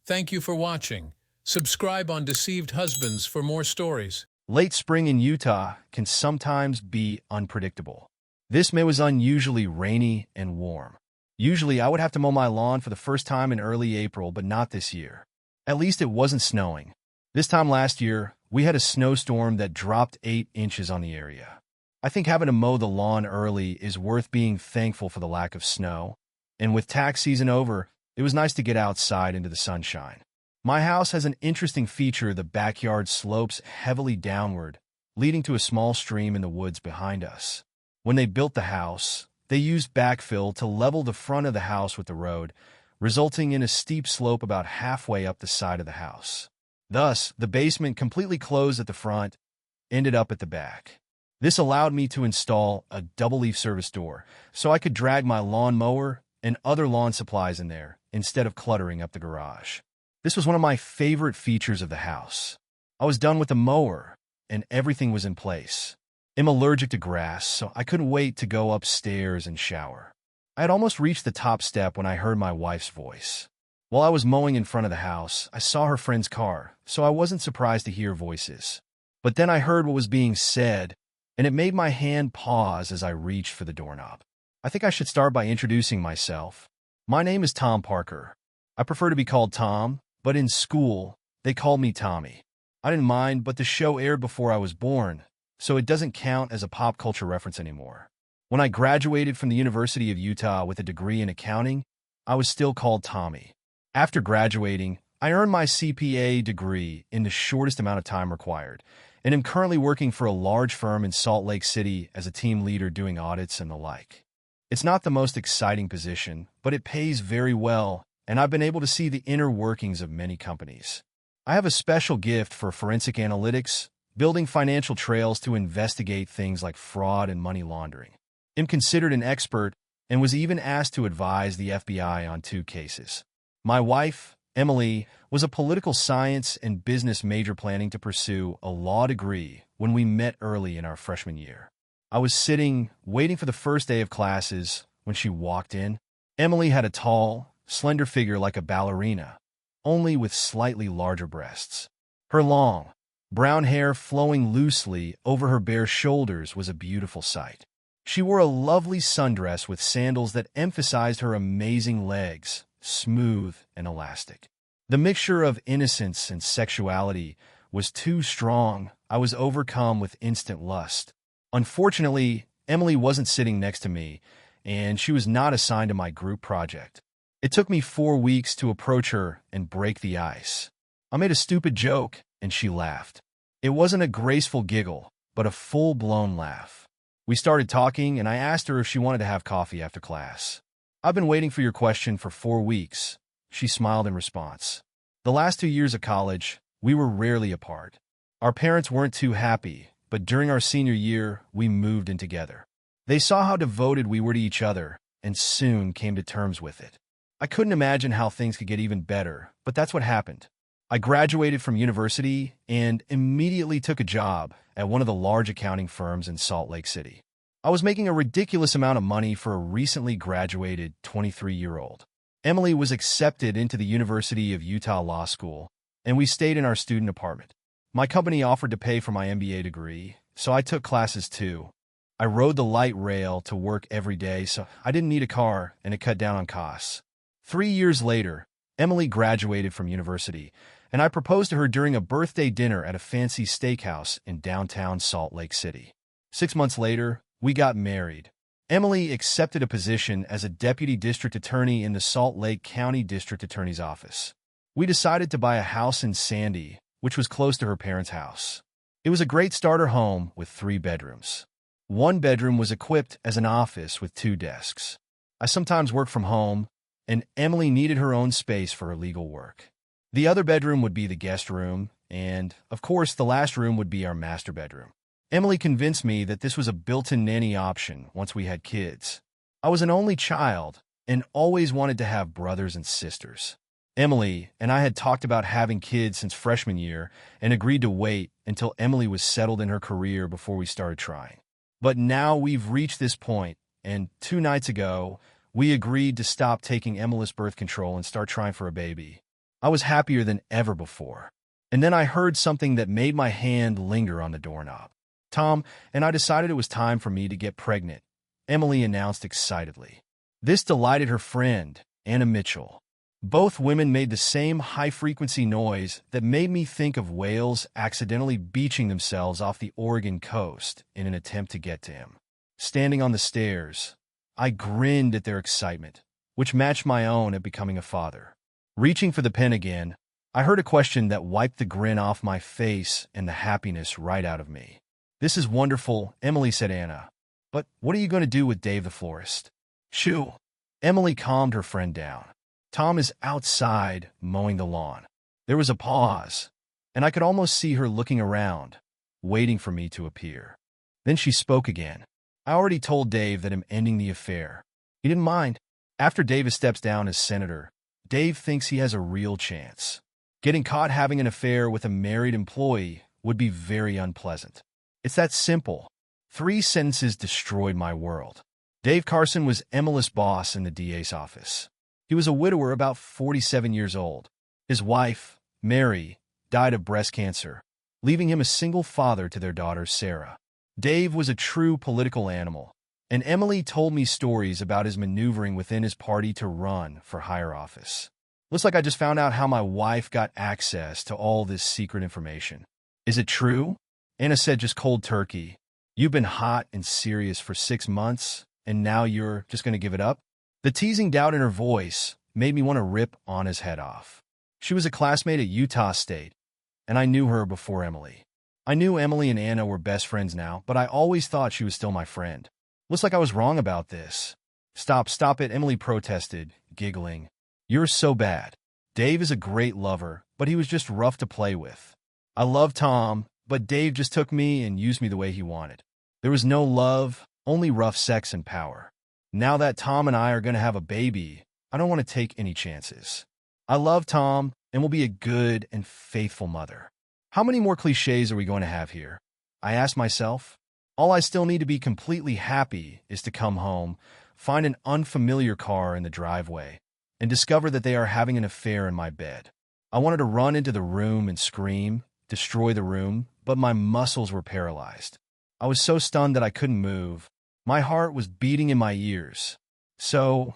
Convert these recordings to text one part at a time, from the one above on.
Thank you for watching. Subscribe on Deceived Husbands for more stories. Late spring in Utah can sometimes be unpredictable. This May was unusually rainy and warm. Usually, I would have to mow my lawn for the first time in early April, but not this year. At least it wasn't snowing. This time last year, we had a snowstorm that dropped 8 inches on the area. I think having to mow the lawn early is worth being thankful for the lack of snow. And with tax season over, it was nice to get outside into the sunshine. My house has an interesting feature. The backyard slopes heavily downward, leading to a small stream in the woods behind us. When they built the house, they used backfill to level the front of the house with the road, resulting in a steep slope about halfway up the side of the house. Thus, the basement, completely closed at the front, ended up at the back. This allowed me to install a double-leaf service door, so I could drag my lawn mower and other lawn supplies in there instead of cluttering up the garage. This was one of my favorite features of the house. I was done with the mower, and everything was in place. I'm allergic to grass, so I couldn't wait to go upstairs and shower. I had almost reached the top step when I heard my wife's voice. While I was mowing in front of the house, I saw her friend's car, so I wasn't surprised to hear voices. But then I heard what was being said, and it made my hand pause as I reached for the doorknob. I think I should start by introducing myself. My name is Tom Parker. I prefer to be called Tom, but in school, they called me Tommy. I didn't mind, but the show aired before I was born, so it doesn't count as a pop culture reference anymore. When I graduated from the University of Utah with a degree in accounting, I was still called Tommy. After graduating, I earned my CPA degree in the shortest amount of time required, and am currently working for a large firm in Salt Lake City as a team leader doing audits and the like. It's not the most exciting position, but it pays very well, and I've been able to see the inner workings of many companies. I have a special gift for forensic analytics, building financial trails to investigate things like fraud and money laundering. I'm considered an expert and was even asked to advise the FBI on 2 cases. My wife, Emily, was a political science and business major planning to pursue a law degree when we met early in our freshman year. I was sitting, waiting for the first day of classes when she walked in. Emily had a tall, slender figure like a ballerina, only with slightly larger breasts. Her long, brown hair flowing loosely over her bare shoulders was a beautiful sight. She wore a lovely sundress with sandals that emphasized her amazing legs, smooth and elastic. The mixture of innocence and sexuality was too strong. I was overcome with instant lust. Unfortunately, Emily wasn't sitting next to me, and she was not assigned to my group project. It took me 4 weeks to approach her and break the ice. I made a stupid joke, and she laughed. It wasn't a graceful giggle, but a full-blown laugh. We started talking, and I asked her if she wanted to have coffee after class. "I've been waiting for your question for 4 weeks," she smiled in response. The last 2 years of college, we were rarely apart. Our parents weren't too happy, but during our senior year, we moved in together. They saw how devoted we were to each other, and soon came to terms with it. I couldn't imagine how things could get even better, but that's what happened. I graduated from university and immediately took a job at one of the large accounting firms in Salt Lake City. I was making a ridiculous amount of money for a recently graduated 23-year-old. Emily was accepted into the University of Utah Law School, and we stayed in our student apartment. My company offered to pay for my MBA degree, so I took classes too. I rode the light rail to work every day, so I didn't need a car, and it cut down on costs. 3 years later, Emily graduated from university, and I proposed to her during a birthday dinner at a fancy steakhouse in downtown Salt Lake City. 6 months later, we got married. Emily accepted a position as a deputy district attorney in the Salt Lake County District Attorney's Office. We decided to buy a house in Sandy, which was close to her parents' house. It was a great starter home with 3 bedrooms. One bedroom was equipped as an office with 2 desks. I sometimes worked from home, and Emily needed her own space for her legal work. The other bedroom would be the guest room, and, of course, the last room would be our master bedroom. Emily convinced me that this was a built-in nanny option once we had kids. I was an only child and always wanted to have brothers and sisters. Emily and I had talked about having kids since freshman year and agreed to wait until Emily was settled in her career before we started trying. But now we've reached this point, and 2 nights ago, we agreed to stop taking Emily's birth control and start trying for a baby. I was happier than ever before. And then I heard something that made my hand linger on the doorknob. Tom, and I decided it was time for me to get pregnant, Emily announced excitedly. This delighted her friend, Anna Mitchell. Both women made the same high-frequency noise that made me think of whales accidentally beaching themselves off the Oregon coast in an attempt to get to him. Standing on the stairs, I grinned at their excitement, which matched my own at becoming a father. Reaching for the pen again, I heard a question that wiped the grin off my face and the happiness right out of me. "This is wonderful," Emily said Anna. "But what are you going to do with Dave the florist?" "Shoo." Emily calmed her friend down. "Tom is outside mowing the lawn." There was a pause, and I could almost see her looking around, waiting for me to appear. Then she spoke again. "I already told Dave that I'm ending the affair. He didn't mind. After Davis steps down as senator, Dave thinks he has a real chance. Getting caught having an affair with a married employee would be very unpleasant. It's that simple." 3 sentences destroyed my world. Dave Carson was Emily's boss in the DA's office. He was a widower about 47 years old. His wife, Mary, died of breast cancer, leaving him a single father to their daughter, Sarah. Dave was a true political animal, and Emily told me stories about his maneuvering within his party to run for higher office. Looks like I just found out how my wife got access to all this secret information. "Is it true?" Anna said just cold turkey. "You've been hot and serious for 6 months, and now you're just going to give it up?" The teasing doubt in her voice made me want to rip Anna's head off. She was a classmate at Utah State, and I knew her before Emily. I knew Emily and Anna were best friends now, but I always thought she was still my friend. Looks like I was wrong about this. Stop it," Emily protested, giggling. "You're so bad. Dave is a great lover, but he was just rough to play with. I love Tom, but Dave just took me and used me the way he wanted. There was no love, only rough sex and power. Now that Tom and I are going to have a baby, I don't want to take any chances. I love Tom and will be a good and faithful mother. How many more cliches are we going to have here?" I asked myself. All I still need to be completely happy is to come home, find an unfamiliar car in the driveway, and discover that they are having an affair in my bed. I wanted to run into the room and scream, destroy the room, but my muscles were paralyzed. I was so stunned that I couldn't move. My heart was beating in my ears. "So,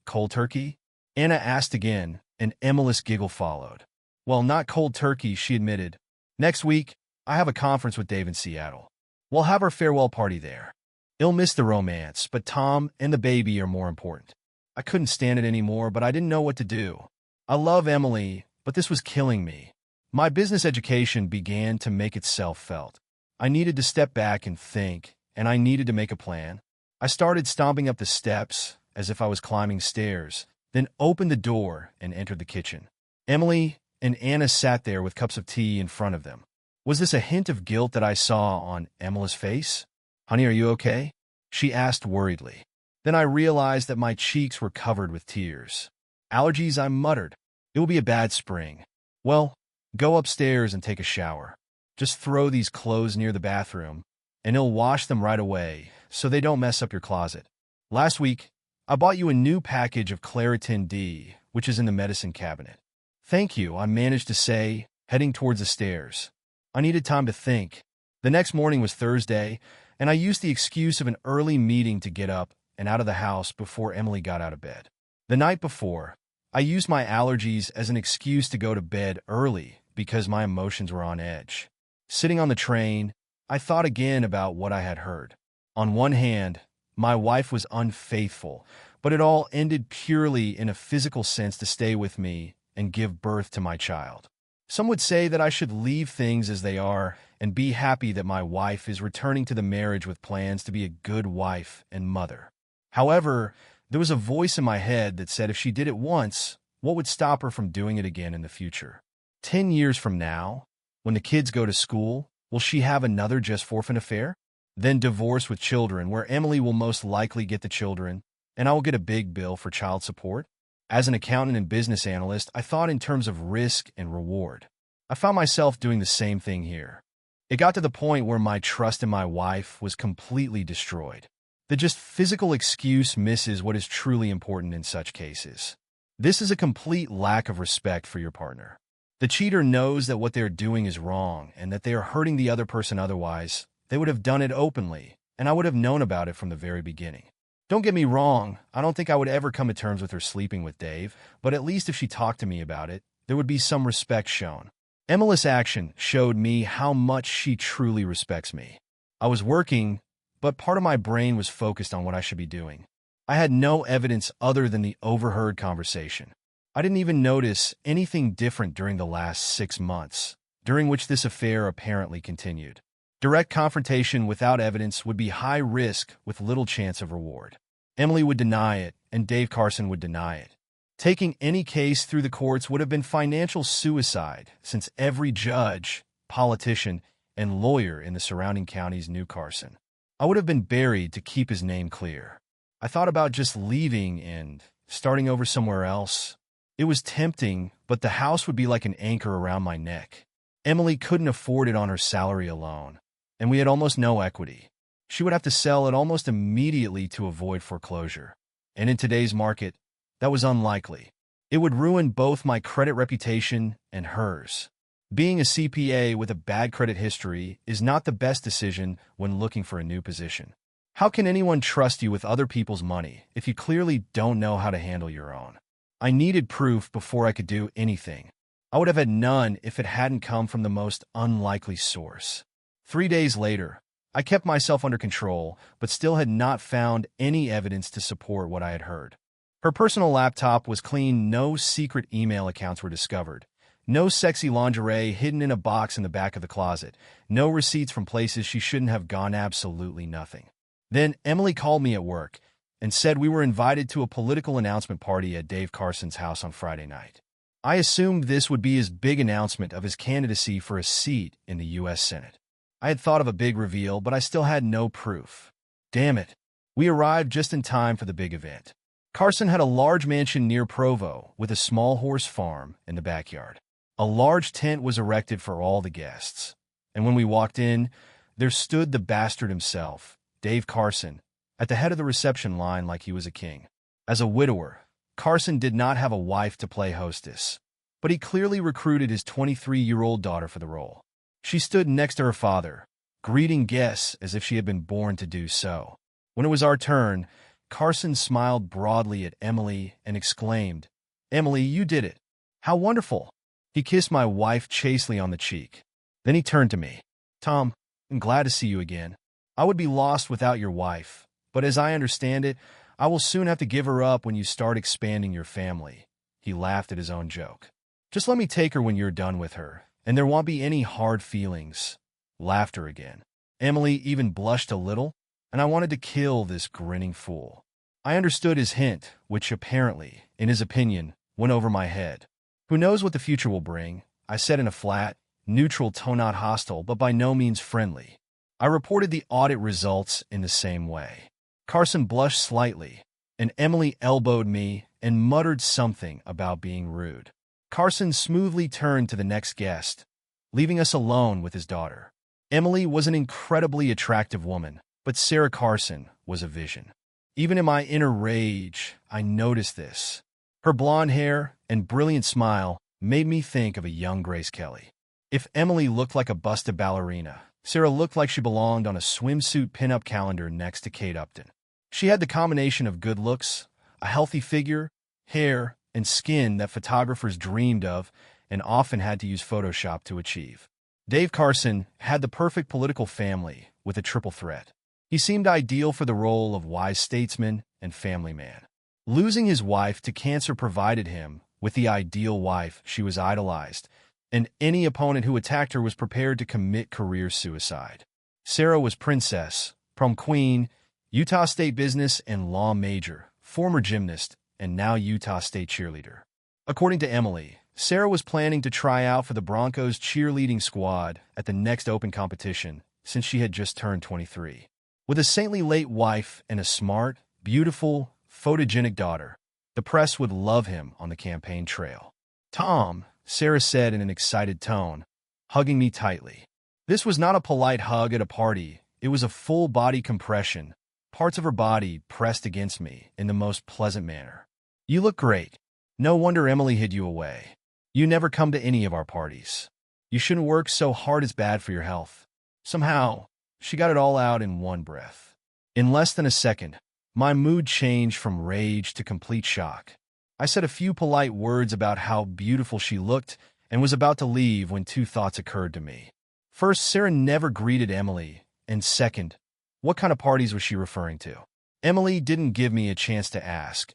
cold turkey?" Anna asked again, and Emily's giggle followed. "Well, not cold turkey," she admitted. "Next week, I have a conference with Dave in Seattle. We'll have our farewell party there. He'll miss the romance, but Tom and the baby are more important." I couldn't stand it anymore, but I didn't know what to do. I love Emily, but this was killing me. My business education began to make itself felt. I needed to step back and think, and I needed to make a plan. I started stomping up the steps as if I was climbing stairs, then opened the door and entered the kitchen. Emily and Anna sat there with cups of tea in front of them. Was this a hint of guilt that I saw on Emily's face? "Honey, are you okay?" she asked worriedly. Then I realized that my cheeks were covered with tears. "Allergies," I muttered. "It will be a bad spring." "Well, go upstairs and take a shower. Just throw these clothes near the bathroom, and he'll wash them right away so they don't mess up your closet. Last week, I bought you a new package of Claritin D, which is in the medicine cabinet." "Thank you," I managed to say, heading towards the stairs. I needed time to think. The next morning was Thursday, and I used the excuse of an early meeting to get up and out of the house before Emily got out of bed. The night before, I used my allergies as an excuse to go to bed early because my emotions were on edge. Sitting on the train, I thought again about what I had heard. On one hand, my wife was unfaithful, but it all ended purely in a physical sense to stay with me and give birth to my child. Some would say that I should leave things as they are and be happy that my wife is returning to the marriage with plans to be a good wife and mother. However, there was a voice in my head that said if she did it once, what would stop her from doing it again in the future? 10 years from now, when the kids go to school, will she have another just for fun affair? Then divorce with children, where Emily will most likely get the children, and I will get a big bill for child support? As an accountant and business analyst, I thought in terms of risk and reward. I found myself doing the same thing here. It got to the point where my trust in my wife was completely destroyed. The just physical excuse misses what is truly important in such cases. This is a complete lack of respect for your partner. The cheater knows that what they're doing is wrong and that they are hurting the other person otherwise. They would have done it openly, and I would have known about it from the very beginning. Don't get me wrong, I don't think I would ever come to terms with her sleeping with Dave, but at least if she talked to me about it, there would be some respect shown. Emily's action showed me how much she truly respects me. I was working, but part of my brain was focused on what I should be doing. I had no evidence other than the overheard conversation. I didn't even notice anything different during the last 6 months, during which this affair apparently continued. Direct confrontation without evidence would be high risk with little chance of reward. Emily would deny it, and Dave Carson would deny it. Taking any case through the courts would have been financial suicide, since every judge, politician, and lawyer in the surrounding counties knew Carson. I would have been buried to keep his name clear. I thought about just leaving and starting over somewhere else. It was tempting, but the house would be like an anchor around my neck. Emily couldn't afford it on her salary alone, and we had almost no equity. She would have to sell it almost immediately to avoid foreclosure. And in today's market, that was unlikely. It would ruin both my credit reputation and hers. Being a CPA with a bad credit history is not the best decision when looking for a new position. How can anyone trust you with other people's money if you clearly don't know how to handle your own? I needed proof before I could do anything. I would have had none if it hadn't come from the most unlikely source. 3 days later, I kept myself under control, but still had not found any evidence to support what I had heard. Her personal laptop was clean, no secret email accounts were discovered, no sexy lingerie hidden in a box in the back of the closet, no receipts from places she shouldn't have gone, absolutely nothing. Then Emily called me at work and said we were invited to a political announcement party at Dave Carson's house on Friday night. I assumed this would be his big announcement of his candidacy for a seat in the U.S. Senate. I had thought of a big reveal, but I still had no proof. Damn it. We arrived just in time for the big event. Carson had a large mansion near Provo with a small horse farm in the backyard. A large tent was erected for all the guests. And when we walked in, there stood the bastard himself, Dave Carson, at the head of the reception line like he was a king. As a widower, Carson did not have a wife to play hostess, but he clearly recruited his 23-year-old daughter for the role. She stood next to her father, greeting guests as if she had been born to do so. When it was our turn, Carson smiled broadly at Emily and exclaimed, "Emily, you did it. How wonderful." He kissed my wife chastely on the cheek. Then he turned to me. "Tom, I'm glad to see you again. I would be lost without your wife, but as I understand it, I will soon have to give her up when you start expanding your family." He laughed at his own joke. "Just let me take her when you're done with her, and there won't be any hard feelings." Laughter again. Emily even blushed a little, and I wanted to kill this grinning fool. I understood his hint, which apparently, in his opinion, went over my head. "Who knows what the future will bring?" I said in a flat, neutral tone, not hostile, but by no means friendly. I reported the audit results in the same way. Carson blushed slightly, and Emily elbowed me and muttered something about being rude. Carson smoothly turned to the next guest, leaving us alone with his daughter. Emily was an incredibly attractive woman, but Sarah Carson was a vision. Even in my inner rage, I noticed this. Her blonde hair and brilliant smile made me think of a young Grace Kelly. If Emily looked like a busted ballerina, Sarah looked like she belonged on a swimsuit pinup calendar next to Kate Upton. She had the combination of good looks, a healthy figure, hair, and skin that photographers dreamed of and often had to use Photoshop to achieve. Dave Carson had the perfect political family with a triple threat. He seemed ideal for the role of wise statesman and family man. Losing his wife to cancer provided him with the ideal wife. She was idolized, and any opponent who attacked her was prepared to commit career suicide. Sarah was princess, prom queen, Utah State business and law major, former gymnast, and now Utah State cheerleader. According to Emily, Sarah was planning to try out for the Broncos cheerleading squad at the next open competition since she had just turned 23. With a saintly late wife and a smart, beautiful, photogenic daughter, the press would love him on the campaign trail. "Tom," Sarah said in an excited tone, hugging me tightly. This was not a polite hug at a party. It was a full-body compression, parts of her body pressed against me in the most pleasant manner. "You look great." No wonder Emily hid you away. You never come to any of our parties. You shouldn't work so hard, it's bad for your health. Somehow, she got it all out in one breath. In less than a second, my mood changed from rage to complete shock. I said a few polite words about how beautiful she looked and was about to leave when two thoughts occurred to me. First, Sarah never greeted Emily, and second, what kind of parties was she referring to? Emily didn't give me a chance to ask,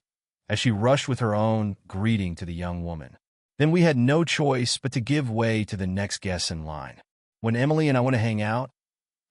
as she rushed with her own greeting to the young woman. Then we had no choice but to give way to the next guest in line. When Emily and I went to hang out,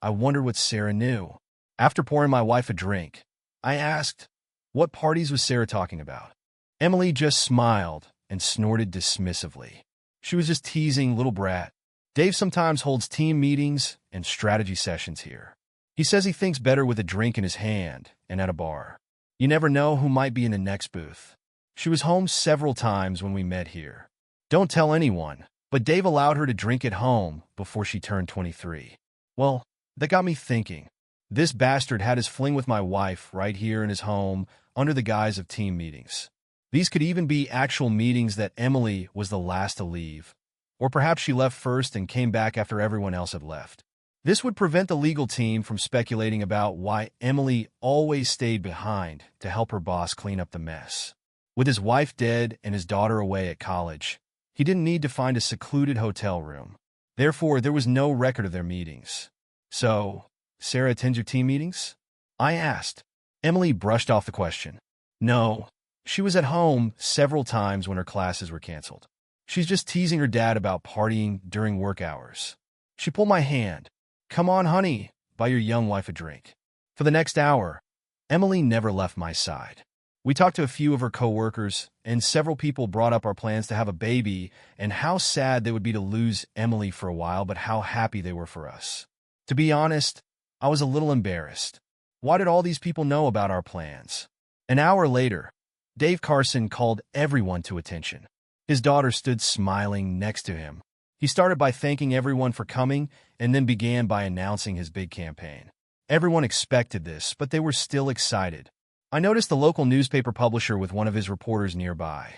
I wondered what Sarah knew. After pouring my wife a drink, I asked, what parties was Sarah talking about? Emily just smiled and snorted dismissively. She was just teasing, little brat. Dave sometimes holds team meetings and strategy sessions here. He says he thinks better with a drink in his hand and at a bar. You never know who might be in the next booth. She was home several times when we met here. Don't tell anyone, but Dave allowed her to drink at home before she turned 23. Well, that got me thinking. This bastard had his fling with my wife right here in his home under the guise of team meetings. These could even be actual meetings that Emily was the last to leave. Or perhaps she left first and came back after everyone else had left. This would prevent the legal team from speculating about why Emily always stayed behind to help her boss clean up the mess. With his wife dead and his daughter away at college, he didn't need to find a secluded hotel room. Therefore, there was no record of their meetings. So, Sarah attends your team meetings? I asked. Emily brushed off the question. No, she was at home several times when her classes were canceled. She's just teasing her dad about partying during work hours. She pulled my hand. Come on, honey, buy your young wife a drink. For the next hour, Emily never left my side. We talked to a few of her coworkers, and several people brought up our plans to have a baby and how sad they would be to lose Emily for a while, but how happy they were for us. To be honest, I was a little embarrassed. Why did all these people know about our plans? An hour later, Dave Carson called everyone to attention. His daughter stood smiling next to him. He started by thanking everyone for coming and then began by announcing his big campaign. Everyone expected this, but they were still excited. I noticed the local newspaper publisher with one of his reporters nearby,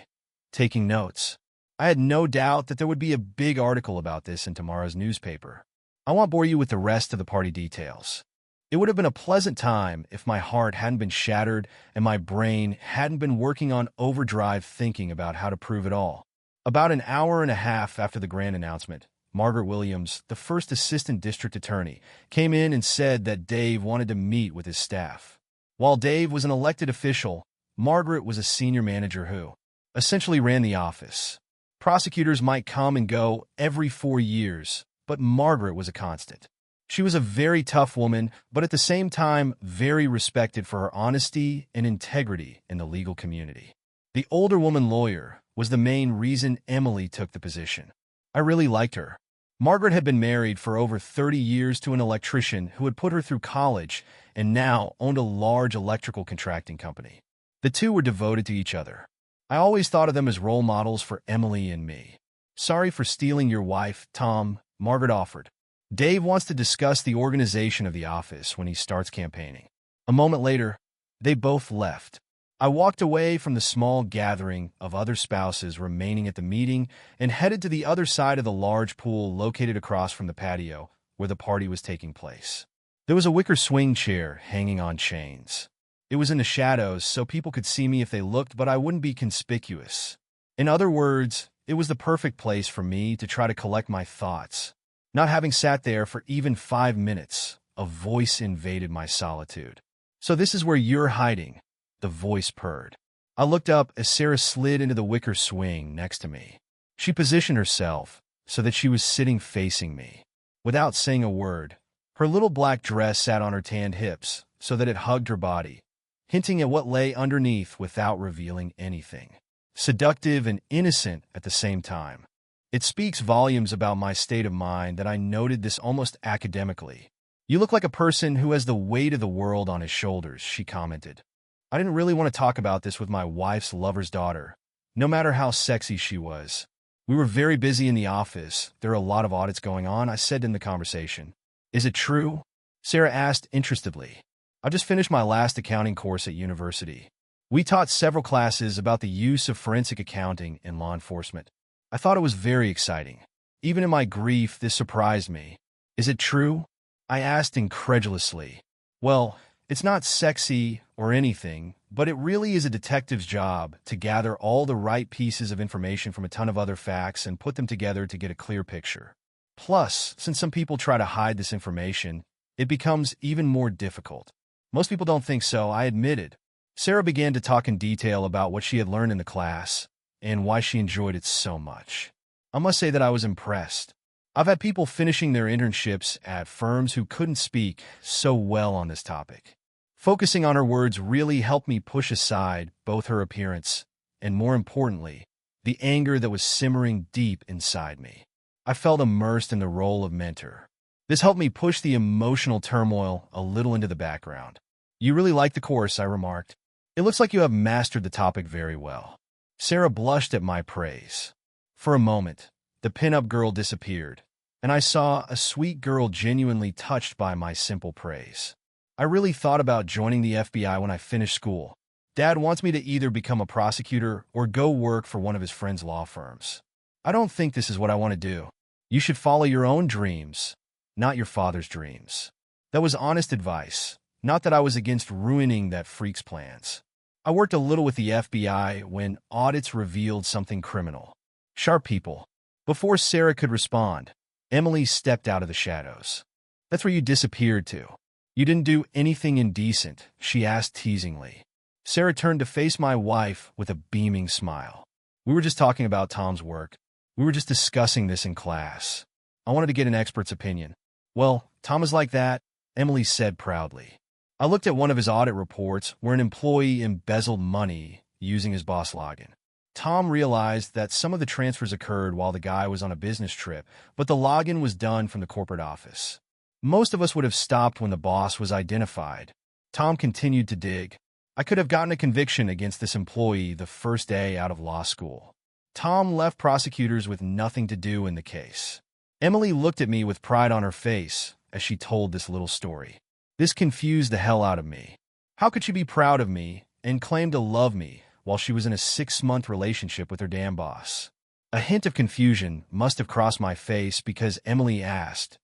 taking notes. I had no doubt that there would be a big article about this in tomorrow's newspaper. I won't bore you with the rest of the party details. It would have been a pleasant time if my heart hadn't been shattered and my brain hadn't been working on overdrive thinking about how to prove it all. About an hour and a half after the grand announcement, Margaret Williams, the first assistant district attorney, came in and said that Dave wanted to meet with his staff. While Dave was an elected official, Margaret was a senior manager who essentially ran the office. Prosecutors might come and go every 4 years, but Margaret was a constant. She was a very tough woman, but at the same time very respected for her honesty and integrity in the legal community. The older woman lawyer was the main reason Emily took the position. I really liked her. Margaret had been married for over 30 years to an electrician who had put her through college and now owned a large electrical contracting company. The two were devoted to each other. I always thought of them as role models for Emily and me. Sorry for stealing your wife, Tom, Margaret offered. Dave wants to discuss the organization of the office when he starts campaigning. A moment later, they both left. I walked away from the small gathering of other spouses remaining at the meeting and headed to the other side of the large pool located across from the patio where the party was taking place. There was a wicker swing chair hanging on chains. It was in the shadows so people could see me if they looked, but I wouldn't be conspicuous. In other words, it was the perfect place for me to try to collect my thoughts. Not having sat there for even 5 minutes, a voice invaded my solitude. So this is where you're hiding, the voice purred. I looked up as Sarah slid into the wicker swing next to me. She positioned herself so that she was sitting facing me. Without saying a word, her little black dress sat on her tanned hips so that it hugged her body, hinting at what lay underneath without revealing anything. Seductive and innocent at the same time. It speaks volumes about my state of mind that I noted this almost academically. You look like a person who has the weight of the world on his shoulders, she commented. I didn't really want to talk about this with my wife's lover's daughter, no matter how sexy she was. We were very busy in the office. There are a lot of audits going on, I said in the conversation. Is it true? Sarah asked interestedly. I just finished my last accounting course at university. We taught several classes about the use of forensic accounting in law enforcement. I thought it was very exciting. Even in my grief, this surprised me. Is it true? I asked incredulously. Well, it's not sexy or anything, but it really is a detective's job to gather all the right pieces of information from a ton of other facts and put them together to get a clear picture. Plus, since some people try to hide this information, it becomes even more difficult. Most people don't think so, I admitted. Sarah began to talk in detail about what she had learned in the class and why she enjoyed it so much. I must say that I was impressed. I've had people finishing their internships at firms who couldn't speak so well on this topic. Focusing on her words really helped me push aside both her appearance and, more importantly, the anger that was simmering deep inside me. I felt immersed in the role of mentor. This helped me push the emotional turmoil a little into the background. You really like the course, I remarked. It looks like you have mastered the topic very well. Sarah blushed at my praise. For a moment, the pin-up girl disappeared, and I saw a sweet girl genuinely touched by my simple praise. I really thought about joining the FBI when I finished school. Dad wants me to either become a prosecutor or go work for one of his friend's law firms. I don't think this is what I want to do. You should follow your own dreams, not your father's dreams. That was honest advice, not that I was against ruining that freak's plans. I worked a little with the FBI when audits revealed something criminal. Sharp people. Before Sarah could respond, Emily stepped out of the shadows. That's where you disappeared to. You didn't do anything indecent, she asked teasingly. Sarah turned to face my wife with a beaming smile. We were just talking about Tom's work. We were just discussing this in class. I wanted to get an expert's opinion. Well, Tom is like that, Emily said proudly. I looked at one of his audit reports where an employee embezzled money using his boss login. Tom realized that some of the transfers occurred while the guy was on a business trip, but the login was done from the corporate office. Most of us would have stopped when the boss was identified. Tom continued to dig. I could have gotten a conviction against this employee the first day out of law school. Tom left prosecutors with nothing to do in the case. Emily looked at me with pride on her face as she told this little story. This confused the hell out of me. How could she be proud of me and claim to love me while she was in a 6-month relationship with her damn boss? A hint of confusion must have crossed my face because Emily asked,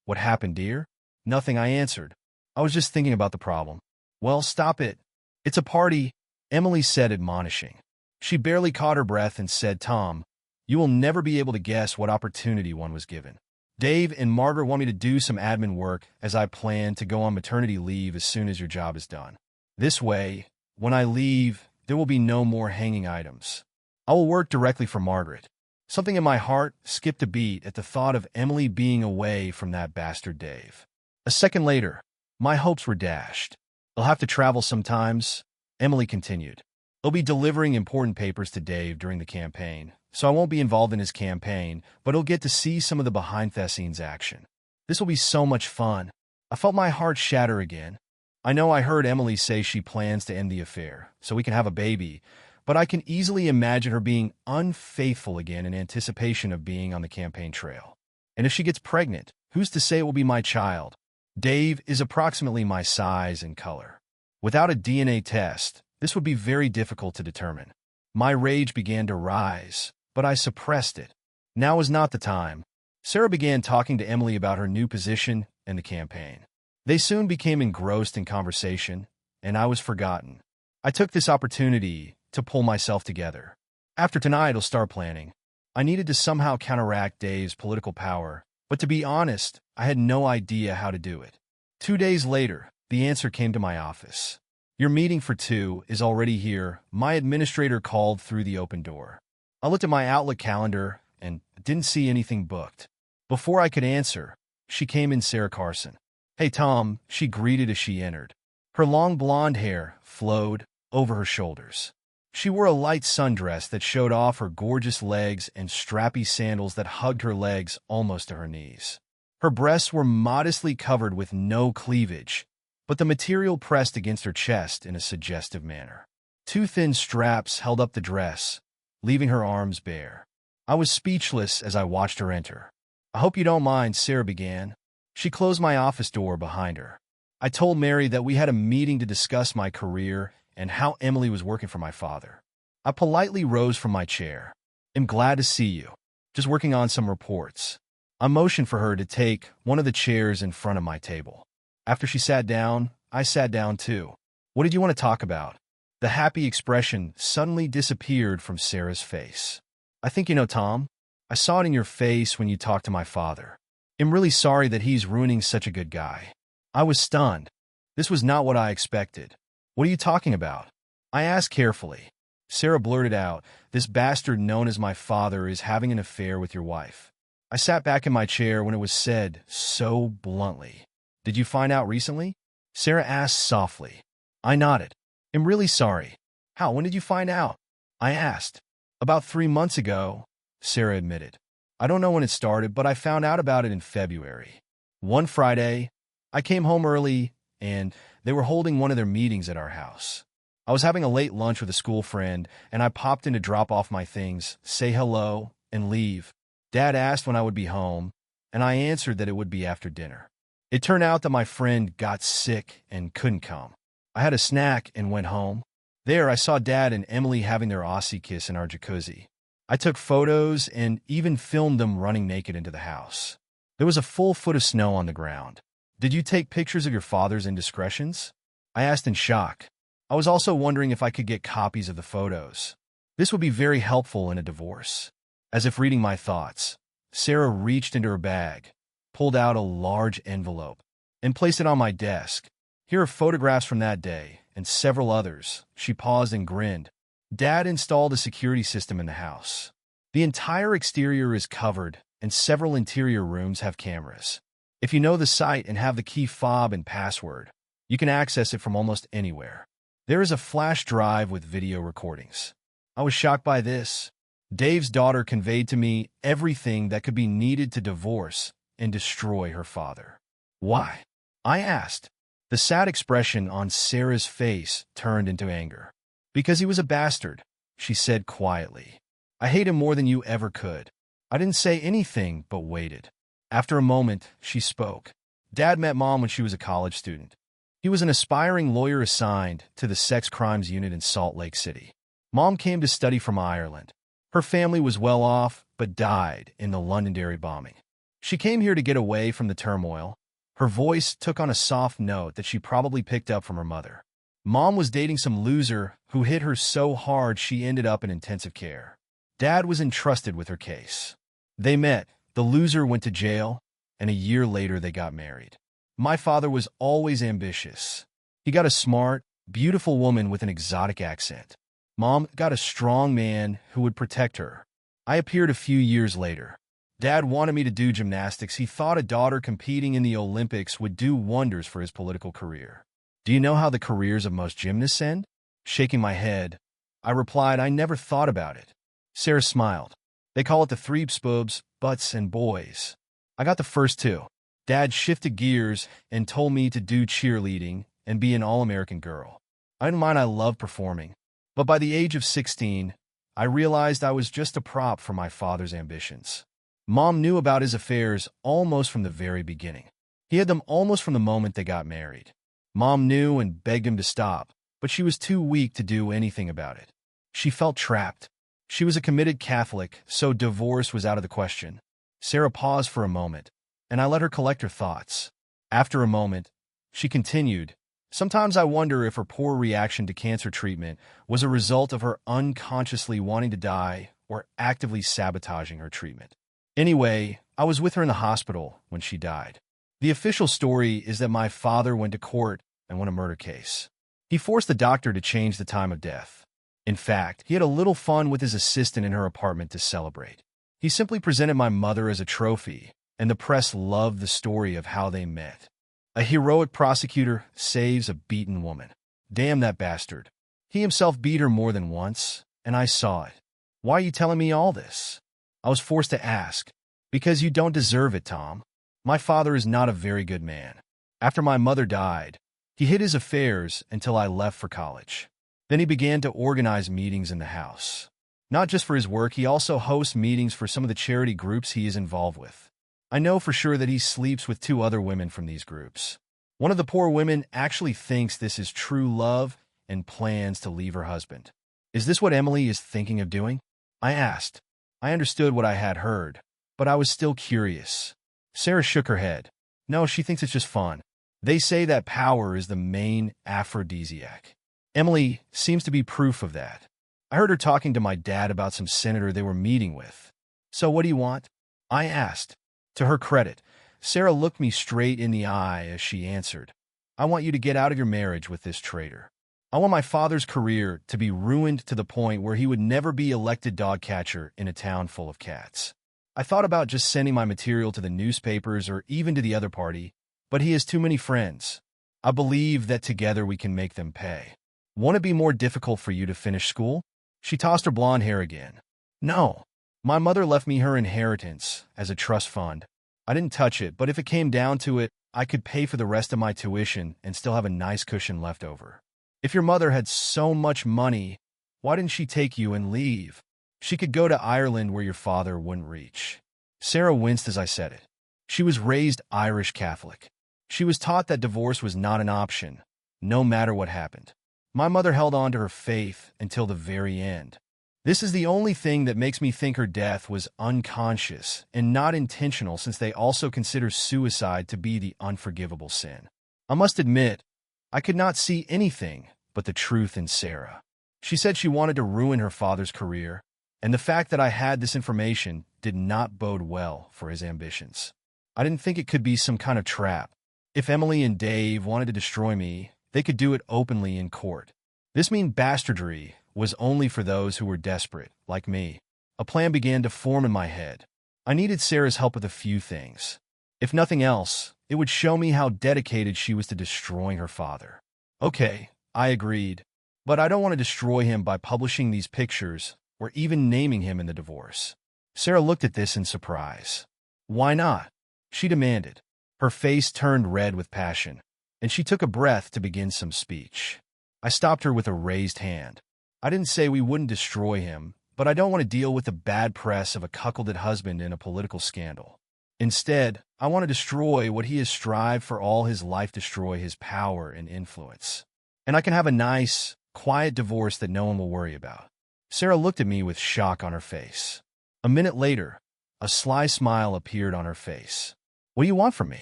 "What happened, dear?" Nothing, I answered. I was just thinking about the problem. Well, stop it. It's a party, Emily said, admonishing. She barely caught her breath and said, "Tom, you will never be able to guess what opportunity one was given. Dave and Margaret want me to do some admin work as I plan to go on maternity leave as soon as your job is done. This way, when I leave, there will be no more hanging items. I will work directly for Margaret." Something in my heart skipped a beat at the thought of Emily being away from that bastard Dave. A second later, my hopes were dashed. "I'll have to travel sometimes," Emily continued. "I'll be delivering important papers to Dave during the campaign, so I won't be involved in his campaign, but he'll get to see some of the behind-the-scenes action. This will be so much fun." I felt my heart shatter again. I know I heard Emily say she plans to end the affair, so we can have a baby, but I can easily imagine her being unfaithful again in anticipation of being on the campaign trail. And if she gets pregnant, who's to say it will be my child? Dave is approximately my size and color. Without a DNA test, this would be very difficult to determine. My rage began to rise, but I suppressed it. Now was not the time. Sarah began talking to Emily about her new position and the campaign. They soon became engrossed in conversation, and I was forgotten. I took this opportunity to pull myself together. After tonight, I'll start planning. I needed to somehow counteract Dave's political power, but to be honest, I had no idea how to do it. 2 days later, the answer came to my office. "Your meeting for 2 is already here," my administrator called through the open door. I looked at my Outlook calendar and didn't see anything booked. Before I could answer, she came in, Sarah Carson. "Hey, Tom," she greeted as she entered. Her long blonde hair flowed over her shoulders. She wore a light sundress that showed off her gorgeous legs and strappy sandals that hugged her legs almost to her knees. Her breasts were modestly covered with no cleavage, but the material pressed against her chest in a suggestive manner. 2 thin straps held up the dress, leaving her arms bare. I was speechless as I watched her enter. "I hope you don't mind," Sarah began. She closed my office door behind her. "I told Mary that we had a meeting to discuss my career and how Emily was working for my father. I politely rose from my chair. "I'm glad to see you. Just working on some reports." I motioned for her to take one of the chairs in front of my table. After she sat down, I sat down too. "What did you want to talk about?" The happy expression suddenly disappeared from Sarah's face. "I think you know Tom. I saw it in your face when you talked to my father. I'm really sorry that he's ruining such a good guy." I was stunned. This was not what I expected. "What are you talking about?" I asked carefully. Sarah blurted out, "This bastard known as my father is having an affair with your wife." I sat back in my chair when it was said so bluntly. "Did you find out recently?" Sarah asked softly. I nodded. "I'm really sorry. How? When did you find out?" I asked. "About 3 months ago," Sarah admitted. "I don't know when it started, but I found out about it in February. One Friday, I came home early, and they were holding one of their meetings at our house. I was having a late lunch with a school friend, and I popped in to drop off my things, say hello, and leave. Dad asked when I would be home, and I answered that it would be after dinner. It turned out that my friend got sick and couldn't come. I had a snack and went home. There, I saw Dad and Emily having their Aussie kiss in our jacuzzi. I took photos and even filmed them running naked into the house. There was a full foot of snow on the ground. Did you take pictures of your father's indiscretions?" I asked in shock. I was also wondering if I could get copies of the photos. This would be very helpful in a divorce. As if reading my thoughts, Sarah reached into her bag, pulled out a large envelope, and placed it on my desk. "Here are photographs from that day, and several others." She paused and grinned. "Dad installed a security system in the house. The entire exterior is covered, and several interior rooms have cameras. If you know the site and have the key fob and password, you can access it from almost anywhere. There is a flash drive with video recordings." I was shocked by this. Dave's daughter conveyed to me everything that could be needed to divorce and destroy her father. "Why?" I asked. The sad expression on Sarah's face turned into anger. "Because he was a bastard," she said quietly. "I hate him more than you ever could." I didn't say anything but waited. After a moment, she spoke. "Dad met Mom when she was a college student. He was an aspiring lawyer assigned to the sex crimes unit in Salt Lake City. Mom came to study from Ireland. Her family was well off, but died in the Londonderry bombing. She came here to get away from the turmoil." Her voice took on a soft note that she probably picked up from her mother. "Mom was dating some loser who hit her so hard she ended up in intensive care. Dad was entrusted with her case. They met, the loser went to jail, and a year later they got married. My father was always ambitious. He got a smart, beautiful woman with an exotic accent. Mom got a strong man who would protect her. I appeared a few years later. Dad wanted me to do gymnastics. He thought a daughter competing in the Olympics would do wonders for his political career. Do you know how the careers of most gymnasts end?" Shaking my head, I replied I never thought about it. Sarah smiled. "They call it the three spubs, butts and boys. I got the first two." Dad shifted gears and told me to do cheerleading and be an all-American girl. I didn't mind, I loved performing. But by the age of 16, I realized I was just a prop for my father's ambitions. Mom knew about his affairs almost from the very beginning. He had them almost from the moment they got married. Mom knew and begged him to stop, but she was too weak to do anything about it. She felt trapped. She was a committed Catholic, so divorce was out of the question. Sarah paused for a moment, and I let her collect her thoughts. After a moment, she continued, "Sometimes I wonder if her poor reaction to cancer treatment was a result of her unconsciously wanting to die or actively sabotaging her treatment. Anyway, I was with her in the hospital when she died. The official story is that my father went to court and won a murder case. He forced the doctor to change the time of death. In fact, he had a little fun with his assistant in her apartment to celebrate. He simply presented my mother as a trophy, and the press loved the story of how they met. A heroic prosecutor saves a beaten woman. Damn that bastard. He himself beat her more than once, and I saw it. Why are you telling me all this?" I was forced to ask. "Because you don't deserve it, Tom. My father is not a very good man. After my mother died, he hid his affairs until I left for college. Then he began to organize meetings in the house. Not just for his work, he also hosts meetings for some of the charity groups he is involved with. I know for sure that he sleeps with 2 other women from these groups. One of the poor women actually thinks this is true love and plans to leave her husband. Is this what Emily is thinking of doing? I asked. I understood what I had heard, but I was still curious. Sarah shook her head. No, she thinks it's just fun. They say that power is the main aphrodisiac. Emily seems to be proof of that. I heard her talking to my dad about some senator they were meeting with. So what do you want? I asked. To her credit, Sarah looked me straight in the eye as she answered. I want you to get out of your marriage with this traitor. I want my father's career to be ruined to the point where he would never be elected dog catcher in a town full of cats. I thought about just sending my material to the newspapers or even to the other party, but he has too many friends. I believe that together we can make them pay. Won't it be more difficult for you to finish school? She tossed her blonde hair again. No. My mother left me her inheritance as a trust fund. I didn't touch it, but if it came down to it, I could pay for the rest of my tuition and still have a nice cushion left over. If your mother had so much money, why didn't she take you and leave? She could go to Ireland where your father wouldn't reach. Sarah winced as I said it. She was raised Irish Catholic. She was taught that divorce was not an option, no matter what happened. My mother held on to her faith until the very end. This is the only thing that makes me think her death was unconscious and not intentional, since they also consider suicide to be the unforgivable sin. I must admit, I could not see anything but the truth in Sarah. She said she wanted to ruin her father's career, and the fact that I had this information did not bode well for his ambitions. I didn't think it could be some kind of trap. If Emily and Dave wanted to destroy me, they could do it openly in court. This mean bastardry was only for those who were desperate, like me. A plan began to form in my head. I needed Sarah's help with a few things. If nothing else, it would show me how dedicated she was to destroying her father. Okay, I agreed, but I don't want to destroy him by publishing these pictures or even naming him in the divorce. Sarah looked at this in surprise. Why not? She demanded. Her face turned red with passion, and she took a breath to begin some speech. I stopped her with a raised hand. I didn't say we wouldn't destroy him, but I don't want to deal with the bad press of a cuckolded husband in a political scandal. Instead, I want to destroy what he has strived for all his life, destroy his power and influence. And I can have a nice, quiet divorce that no one will worry about. Sarah looked at me with shock on her face. A minute later, a sly smile appeared on her face. What do you want from me?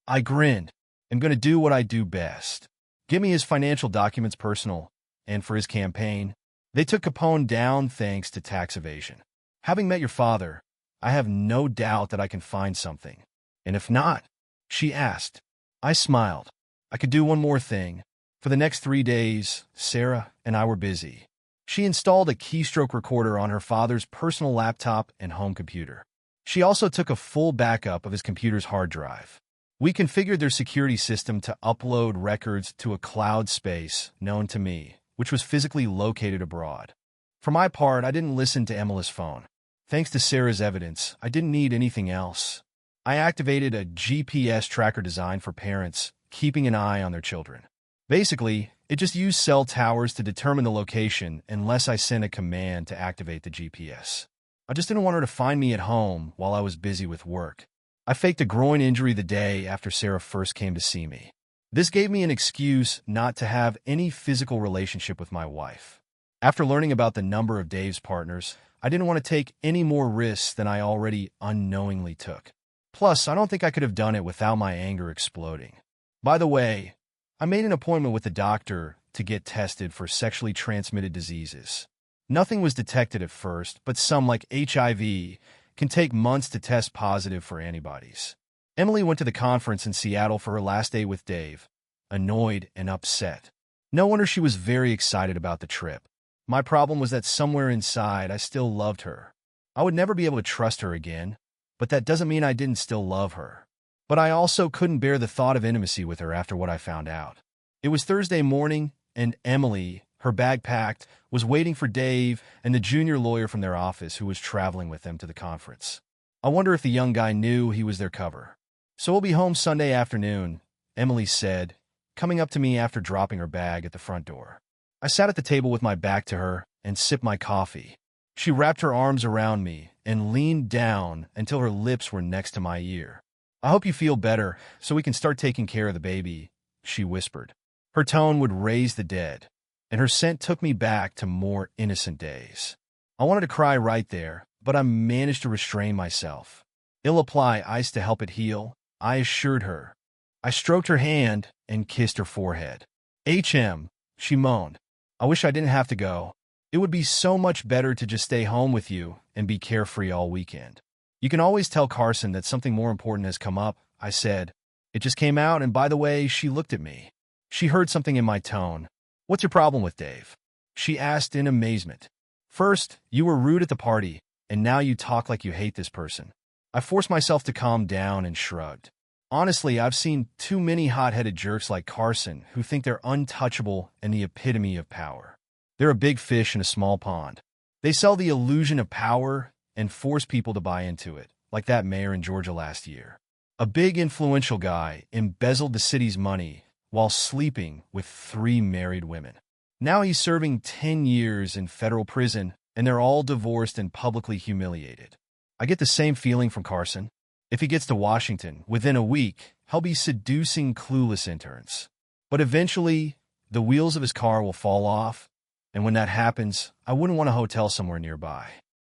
I grinned. I'm going to do what I do best. Give me his financial documents, personal, and for his campaign. They took Capone down thanks to tax evasion. Having met your father, I have no doubt that I can find something. And if not, she asked. I smiled. I could do one more thing. For the next 3 days, Sarah and I were busy. She installed a keystroke recorder on her father's personal laptop and home computer. She also took a full backup of his computer's hard drive. We configured their security system to upload records to a cloud space known to me, which was physically located abroad. For my part, I didn't listen to Emily's phone. Thanks to Sarah's evidence, I didn't need anything else. I activated a GPS tracker designed for parents, keeping an eye on their children. Basically, it just used cell towers to determine the location unless I sent a command to activate the GPS. I just didn't want her to find me at home while I was busy with work. I faked a groin injury the day after Sarah first came to see me. This gave me an excuse not to have any physical relationship with my wife. After learning about the number of Dave's partners, I didn't want to take any more risks than I already unknowingly took. Plus, I don't think I could have done it without my anger exploding. By the way, I made an appointment with the doctor to get tested for sexually transmitted diseases. Nothing was detected at first, but some, like HIV, can take months to test positive for antibodies. Emily went to the conference in Seattle for her last day with Dave, annoyed and upset. No wonder she was very excited about the trip. My problem was that somewhere inside I still loved her. I would never be able to trust her again, but that doesn't mean I didn't still love her. But I also couldn't bear the thought of intimacy with her after what I found out. It was Thursday morning, and Emily, her bag packed, was waiting for Dave and the junior lawyer from their office who was traveling with them to the conference. I wonder if the young guy knew he was their cover. So we'll be home Sunday afternoon, Emily said, coming up to me after dropping her bag at the front door. I sat at the table with my back to her and sipped my coffee. She wrapped her arms around me and leaned down until her lips were next to my ear. I hope you feel better so we can start taking care of the baby, she whispered. Her tone would raise the dead. and her scent took me back to more innocent days. I wanted to cry right there, but I managed to restrain myself. "I'll apply ice to help it heal," I assured her. I stroked her hand and kissed her forehead. She moaned. "I wish I didn't have to go. It would be so much better to just stay home with you and be carefree all weekend." "You can always tell Carson that something more important has come up," I said. "It just came out, and by the way," she looked at me. She heard something in my tone. "What's your problem with Dave?" she asked in amazement. "First, you were rude at the party, and now you talk like you hate this person." I forced myself to calm down and shrugged. Honestly, I've seen too many hot-headed jerks like Carson who think they're untouchable and the epitome of power. They're a big fish in a small pond. They sell the illusion of power and force people to buy into it, like that mayor in Georgia last year. A big influential guy embezzled the city's money while sleeping with 3 married women. Now he's serving 10 years in federal prison, and they're all divorced and publicly humiliated. I get the same feeling from Carson. If he gets to Washington, within a week, he'll be seducing clueless interns. But eventually, the wheels of his car will fall off, and when that happens, I wouldn't want a hotel somewhere nearby.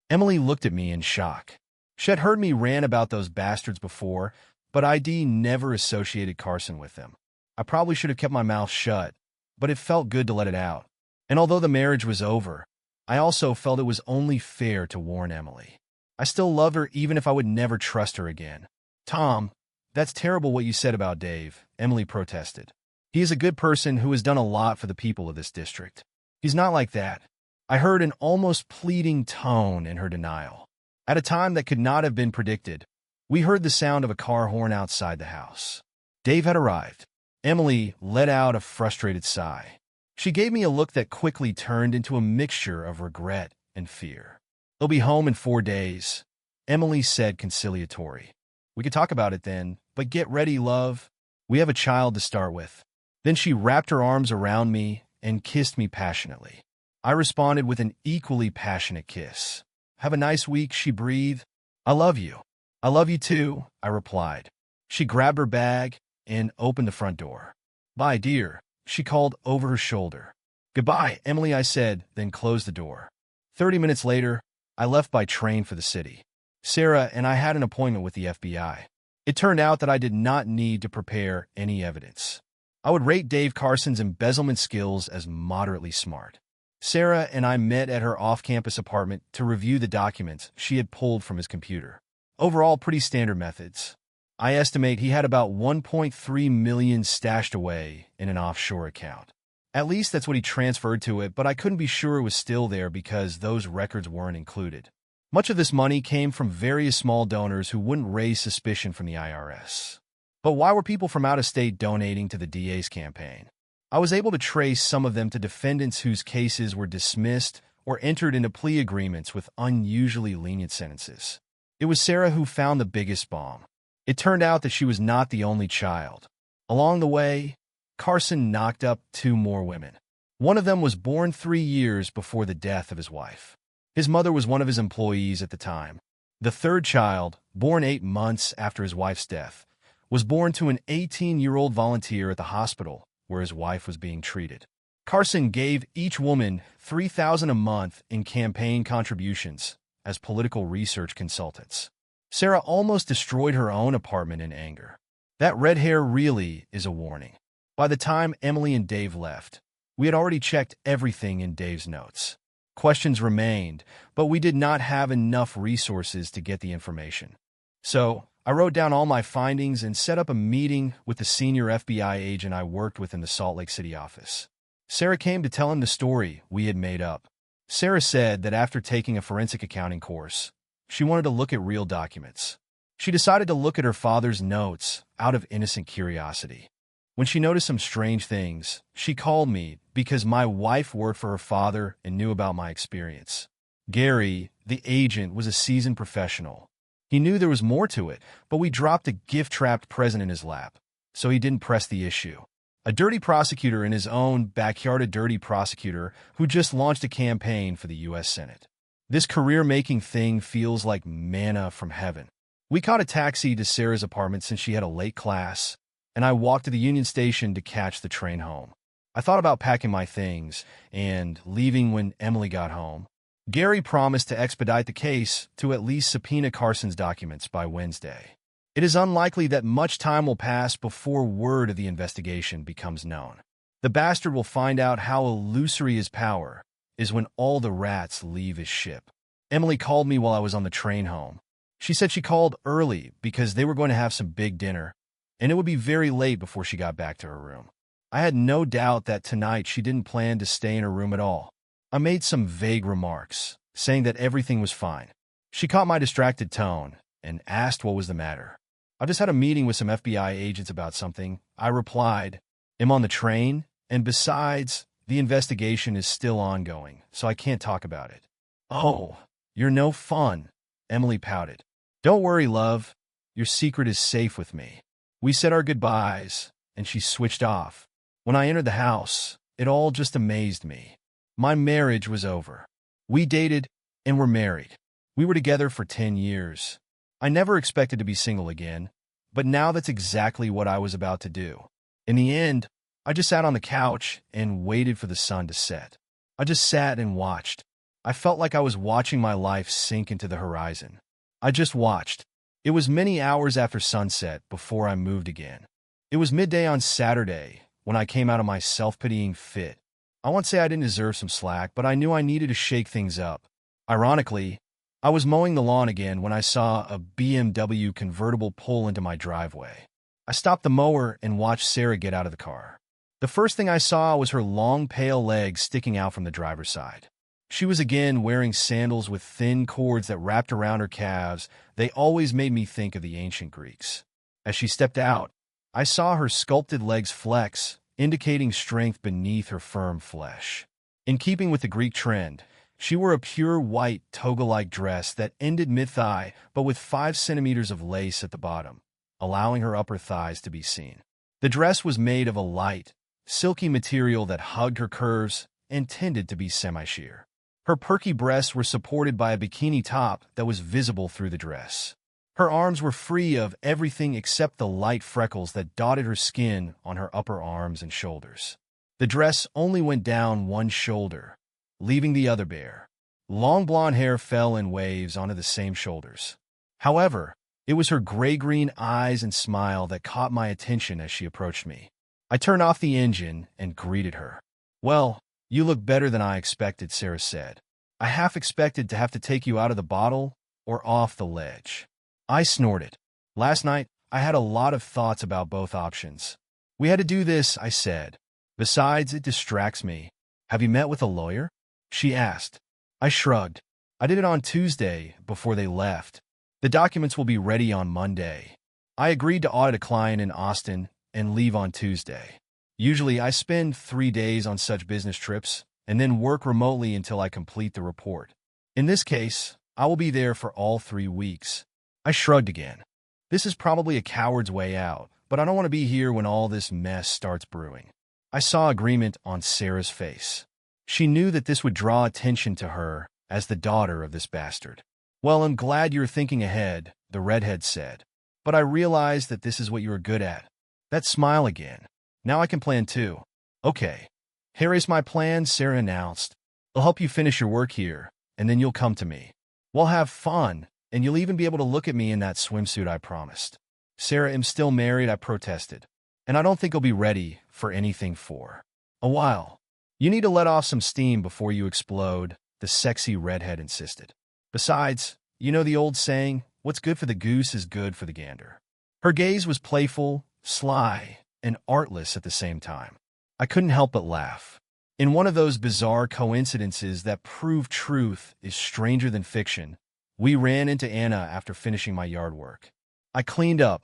Emily looked at me in shock. She had heard me rant about those bastards before, but ID never associated Carson with them. I probably should have kept my mouth shut, but it felt good to let it out. And although the marriage was over, I also felt it was only fair to warn Emily. I still love her even if I would never trust her again. "Tom, that's terrible what you said about Dave," Emily protested. "He is a good person who has done a lot for the people of this district." "He's not like that." I heard an almost pleading tone in her denial. At a time that could not have been predicted, we heard the sound of a car horn outside the house. Dave had arrived. Emily let out a frustrated sigh. She gave me a look that quickly turned into a mixture of regret and fear. "He'll be home in 4 days," Emily said conciliatory. "We could talk about it then, but get ready, love. We have a child to start with." Then she wrapped her arms around me and kissed me passionately. I responded with an equally passionate kiss. "Have a nice week," she breathed. "I love you." "I love you too," I replied. She grabbed her bag and opened the front door. "Bye, dear," she called over her shoulder. "Goodbye, Emily," I said, then closed the door. 30 minutes later, I left by train for the city. Sarah and I had an appointment with the FBI. It turned out that I did not need to prepare any evidence. I would rate Dave Carson's embezzlement skills as moderately smart. Sarah and I met at her off-campus apartment to review the documents she had pulled from his computer. Overall, pretty standard methods. I estimate he had about $1.3 million stashed away in an offshore account. At least that's what he transferred to it, but I couldn't be sure it was still there because those records weren't included. Much of this money came from various small donors who wouldn't raise suspicion from the IRS. But why were people from out of state donating to the DA's campaign? I was able to trace some of them to defendants whose cases were dismissed or entered into plea agreements with unusually lenient sentences. It was Sarah who found the biggest bomb. It turned out that she was not the only child. Along the way, Carson knocked up 2 more women. One of them was born 3 years before the death of his wife. His mother was one of his employees at the time. The 3rd child, born 8 months after his wife's death, was born to an 18-year-old volunteer at the hospital where his wife was being treated. Carson gave each woman $3,000 a month in campaign contributions as political research consultants. Sarah almost destroyed her own apartment in anger. That red hair really is a warning. By the time Emily and Dave left, we had already checked everything in Dave's notes. Questions remained, but we did not have enough resources to get the information. So, I wrote down all my findings and set up a meeting with the senior FBI agent I worked with in the Salt Lake City office. Sarah came to tell him the story we had made up. Sarah said that after taking a forensic accounting course, she wanted to look at real documents. She decided to look at her father's notes out of innocent curiosity. When she noticed some strange things, she called me because my wife worked for her father and knew about my experience. Gary, the agent, was a seasoned professional. He knew there was more to it, but we dropped a gift-trapped present in his lap, so he didn't press the issue. A dirty prosecutor in his own backyard, a dirty prosecutor who just launched a campaign for the U.S. Senate. This career-making thing feels like manna from heaven. We caught a taxi to Sarah's apartment since she had a late class, and I walked to the Union Station to catch the train home. I thought about packing my things and leaving when Emily got home. Gary promised to expedite the case to at least subpoena Carson's documents by Wednesday. It is unlikely that much time will pass before word of the investigation becomes known. The bastard will find out how illusory his power is when all the rats leave his ship. Emily called me while I was on the train home. She said she called early because they were going to have some big dinner, and it would be very late before she got back to her room. I had no doubt that tonight she didn't plan to stay in her room at all. I made some vague remarks, saying that everything was fine. She caught my distracted tone and asked what was the matter. I just had a meeting with some FBI agents about something. I replied, I'm on the train, and besides, the investigation is still ongoing, so I can't talk about it. Oh, you're no fun, Emily pouted. Don't worry, love. Your secret is safe with me. We said our goodbyes, and she switched off. When I entered the house, it all just amazed me. My marriage was over. We dated and were married. We were together for 10 years. I never expected to be single again, but now that's exactly what I was about to do. In the end, I just sat on the couch and waited for the sun to set. I just sat and watched. I felt like I was watching my life sink into the horizon. I just watched. It was many hours after sunset before I moved again. It was midday on Saturday when I came out of my self-pitying fit. I won't say I didn't deserve some slack, but I knew I needed to shake things up. Ironically, I was mowing the lawn again when I saw a BMW convertible pull into my driveway. I stopped the mower and watched Sarah get out of the car. The first thing I saw was her long, pale legs sticking out from the driver's side. She was again wearing sandals with thin cords that wrapped around her calves. They always made me think of the ancient Greeks. As she stepped out, I saw her sculpted legs flex, indicating strength beneath her firm flesh. In keeping with the Greek trend, she wore a pure white toga-like dress that ended mid-thigh but with 5 centimeters of lace at the bottom, allowing her upper thighs to be seen. The dress was made of a light, silky material that hugged her curves and tended to be semi-sheer. Her perky breasts were supported by a bikini top that was visible through the dress. Her arms were free of everything except the light freckles that dotted her skin on her upper arms and shoulders. The dress only went down one shoulder, leaving the other bare. Long blonde hair fell in waves onto the same shoulders. However, it was her gray-green eyes and smile that caught my attention as she approached me. I turned off the engine and greeted her. Well, you look better than I expected, Sarah said. I half expected to have to take you out of the bottle or off the ledge. I snorted. Last night, I had a lot of thoughts about both options. We had to do this, I said. Besides, it distracts me. Have you met with a lawyer? She asked. I shrugged. I did it on Tuesday before they left. The documents will be ready on Monday. I agreed to audit a client in Austin and leave on Tuesday. Usually, I spend 3 days on such business trips and then work remotely until I complete the report. In this case, I will be there for all 3 weeks. I shrugged again. This is probably a coward's way out, but I don't want to be here when all this mess starts brewing. I saw agreement on Sarah's face. She knew that this would draw attention to her as the daughter of this bastard. Well, I'm glad you're thinking ahead, the redhead said. But I realized that this is what you are good at. That smile again. Now I can plan too. Okay. Here is my plan, Sarah announced. I'll help you finish your work here, and then you'll come to me. We'll have fun, and you'll even be able to look at me in that swimsuit I promised. Sarah, I'm still married, I protested. And I don't think I'll be ready for anything for a while. You need to let off some steam before you explode, the sexy redhead insisted. Besides, you know the old saying, what's good for the goose is good for the gander. Her gaze was playful, sly, and artless at the same time. I couldn't help but laugh. In one of those bizarre coincidences that prove truth is stranger than fiction, we ran into Anna after finishing my yard work. I cleaned up,